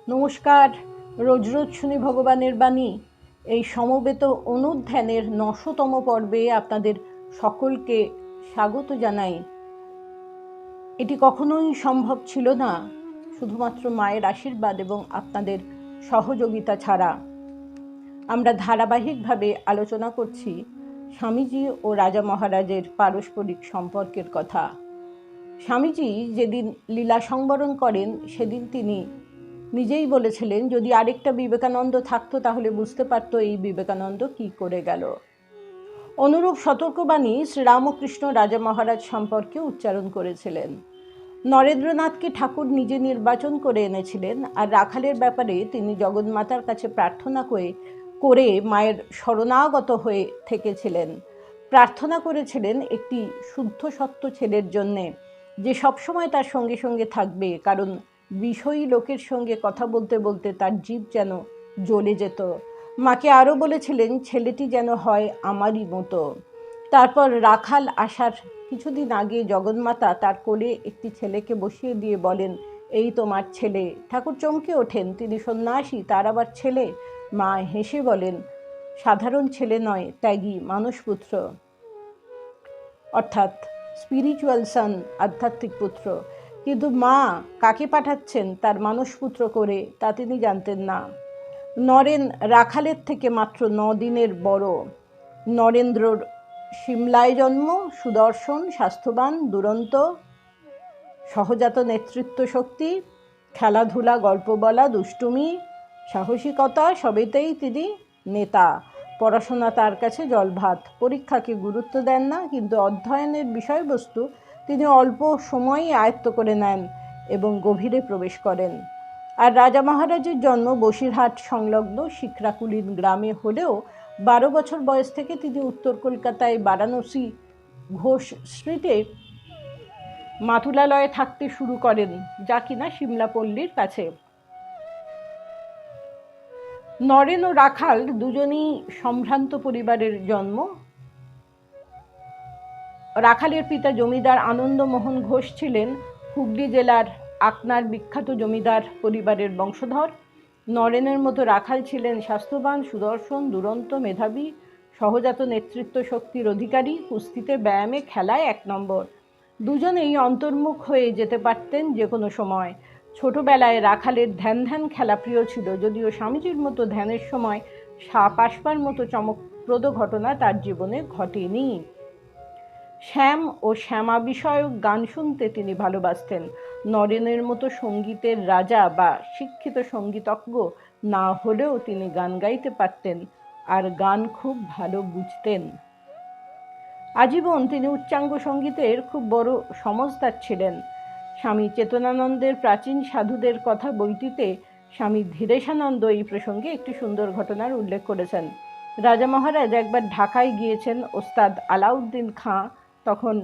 নমস্কার। রোজ রোজ শুনি ভগবানের বাণী। এই সমবেত অনুধ্যানের ৯০০তম পর্বে আপনাদের সকলকে স্বাগত জানাই। এটি কখনোই সম্ভব ছিল না শুধুমাত্র মায়ের আশীর্বাদ এবং আপনাদের সহযোগিতা ছাড়া। আমরা ধারাবাহিকভাবে আলোচনা করছি স্বামীজি ও রাজা মহারাজের পারস্পরিক সম্পর্কের কথা। স্বামীজি যেদিন লীলা সংবরণ করেন সেদিন তিনি নিজেই বলেছিলেন, যদি আরেকটা বিবেকানন্দ থাকতো তাহলে বুঝতে পারতো এই বিবেকানন্দ কি করে গেল। অনুরূপ সতর্কবাণী শ্রীরামকৃষ্ণ রাজা মহারাজ সম্পর্কে উচ্চারণ করেছিলেন। নরেন্দ্রনাথকে ঠাকুর নিজে নির্বাচন করে এনেছিলেন, আর রাখালের ব্যাপারে তিনি জগন্মাতার কাছে প্রার্থনা করে মায়ের শরণাগত হয়ে থেকেছিলেন। প্রার্থনা করেছিলেন একটি শুদ্ধ সত্য ছেলের জন্যে, যে সবসময় তার সঙ্গে সঙ্গে থাকবে, কারণ বিষয়ী লোকের সঙ্গে কথা বলতে বলতে তার জিভ যেন জ্বলে যেত। মাকে আরও বলেছিলেন ছেলেটি যেন হয় আমারই মতো। তারপর রাখাল আসার কিছুদিন আগে জগন্মাতা তার কোলে একটি ছেলেকে বসিয়ে দিয়ে বলেন, এই তোমার ছেলে। ঠাকুর চমকে ওঠেন, তিনি সন্ন্যাসী, তার আবার ছেলে। মা হেসে বলেন, সাধারণ ছেলে নয়, ত্যাগী মানসপুত্র, অর্থাৎ স্পিরিচুয়াল সান, আধ্যাত্মিক পুত্র। কিন্তু মা কাকে পাঠাচ্ছেন তার মানসপুত্র করে তা তিনি জানতেন না। নরেন রাখালের থেকে মাত্র ৯ দিনের বড়। নরেন্দ্রর সিমলায় জন্ম, সুদর্শন, স্বাস্থ্যবান, দুরন্ত, সহজাত নেতৃত্ব শক্তি, খেলাধুলা, গল্প বলা, দুষ্টুমি, সাহসিকতা সবেতেই তিনি নেতা। পড়াশোনা তার কাছে জলভাত। পরীক্ষাকে গুরুত্ব দেন না, কিন্তু অধ্যয়নের বিষয়বস্তু তিনি অল্প সময়ই আয়ত্ত করে নেন এবং গভীরে প্রবেশ করেন। আর রাজা মহারাজের জন্ম বসিরহাট সংলগ্ন শিখরাকুলিন গ্রামে হলেও ১২ বছর বয়স থেকে তিনি উত্তর কলকাতায় বারাণসী ঘোষ স্ট্রিটে মাতুলালয়ে থাকতে শুরু করেন, যা কিনা সিমলাপল্লীর কাছে। নরেন ও রাখাল দুজনই সম্ভ্রান্ত পরিবারের জন্ম। রাখালের পিতা জমিদার আনন্দমোহন ঘোষ ছিলেন হুগলি জেলার আকনার বিখ্যাত জমিদার পরিবারের বংশধর। নরেনের মতো রাখাল ছিলেন স্বাস্থ্যবান, সুদর্শন, দুরন্ত, মেধাবী, সহজাত নেতৃত্ব শক্তির অধিকারী, কুস্তিতে, ব্যায়ামে, খেলায় ১ নম্বর। দুজনেই অন্তর্মুখ হয়ে যেতে পারতেন যে কোনো সময়। ছোটবেলায় রাখালের ধ্যান খেলা প্রিয় ছিল, যদিও স্বামীজির মতো ধ্যানের সময় সাপ আসবার মতো চমকপ্রদ ঘটনা তার জীবনে ঘটেনি। শ্যাম ও শ্যামা বিষয়ক গান শুনতে তিনি ভালোবাসতেন। নরেনের মতো সঙ্গীতের রাজা বা শিক্ষিত সঙ্গীতজ্ঞ না হলেও তিনি গান গাইতে পারতেন, আর গান খুব ভালো বুঝতেন। আজীবন তিনি উচ্চাঙ্গ সঙ্গীতের খুব বড় সমজদার ছিলেন। স্বামী চেতনানন্দের প্রাচীন সাধুদের কথা বইটিতে স্বামী ধীরেশানন্দ এই প্রসঙ্গে একটি সুন্দর ঘটনার উল্লেখ করেছেন। রাজা মহারাজ একবার ঢাকায় গিয়েছেন। ওস্তাদ আলাউদ্দিন খাঁ তখন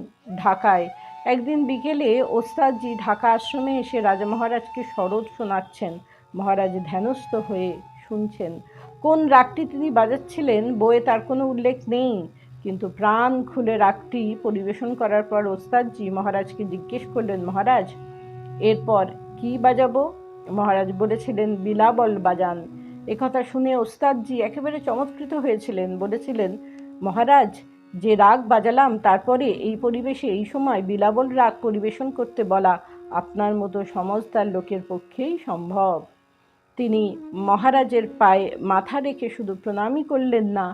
ঢাকায়। একদিন বিকেলে ওস্তাদজি ঢাকা আশ্রমে এসে রাজা মহারাজকে সরোদ শোনাচ্ছেন। মহারাজ ধ্যানস্থ হয়ে শুনছেন। কোন রাগটি তিনি বাজাচ্ছিলেন বইয়ে তার কোনো উল্লেখ নেই, কিন্তু প্রাণ খুলে রাগটি পরিবেশন করার পর ওস্তাদজি মহারাজকে জিজ্ঞেস করলেন, মহারাজ এরপর কি বাজাবো? মহারাজ বলেছিলেন, বিলাবল বাজান। একথা শুনে ওস্তাদজি একেবারে চমৎকৃত হয়েছিলেন। বলেছিলেন, মহারাজ যে রাগ বাজালাম তারপরে এই পরিবেশে এই সময় বিলাবল রাগ পরিবেশন করতে বলা আপনার মতো সমজদার লোকের পক্ষেই সম্ভব। তিনি মহারাজের পায়ে মাথা রেখে শুধু প্রণামই করলেন না,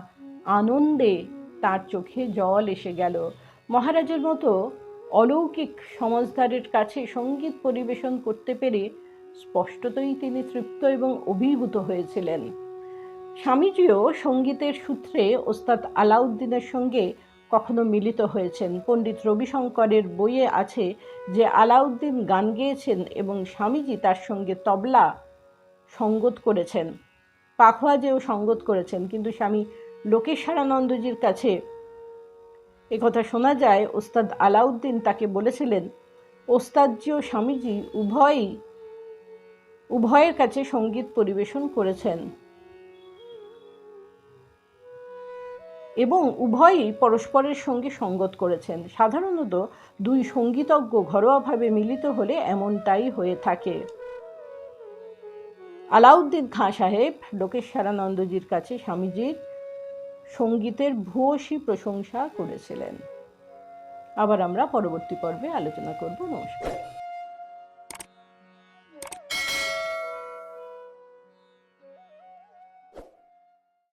আনন্দে তার চোখে জল এসে গেল। মহারাজের মতো অলৌকিক সমজদারের কাছে সঙ্গীত পরিবেশন করতে পেরে স্পষ্টতই তিনি তৃপ্ত এবং অভিভূত হয়েছিলেন। স্বামীজিও সঙ্গীতের সূত্রে ওস্তাদ আলাউদ্দিনের সঙ্গে কখনো মিলিত হয়েছেন। পণ্ডিত রবিশঙ্করের বইয়ে আছে যে আলাউদ্দিন গান গেয়েছেন এবং স্বামীজি তার সঙ্গে তবলা সঙ্গত করেছেন, পাখোয়াজেও সঙ্গত করেছেন। কিন্তু স্বামী লোকেশ্বরানন্দজির কাছে একথা শোনা যায়, ওস্তাদ আলাউদ্দিন তাকে বলেছিলেন, ওস্তাদজি ও স্বামীজি উভয়ের কাছে সঙ্গীত পরিবেশন করেছেন এবং উভয়ই পরস্পরের সঙ্গে সঙ্গত করেছেন। সাধারণত দুই সঙ্গীতজ্ঞ ঘরোয়াভাবে মিলিত হলে এমনটাই হয়ে থাকে। আলাউদ্দিন খাঁ সাহেব লোকেশ্বরানন্দজির কাছে স্বামীজির সঙ্গীতের ভূয়সী প্রশংসা করেছিলেন। আবার আমরা পরবর্তী পর্বে আলোচনা করব। নমস্কার।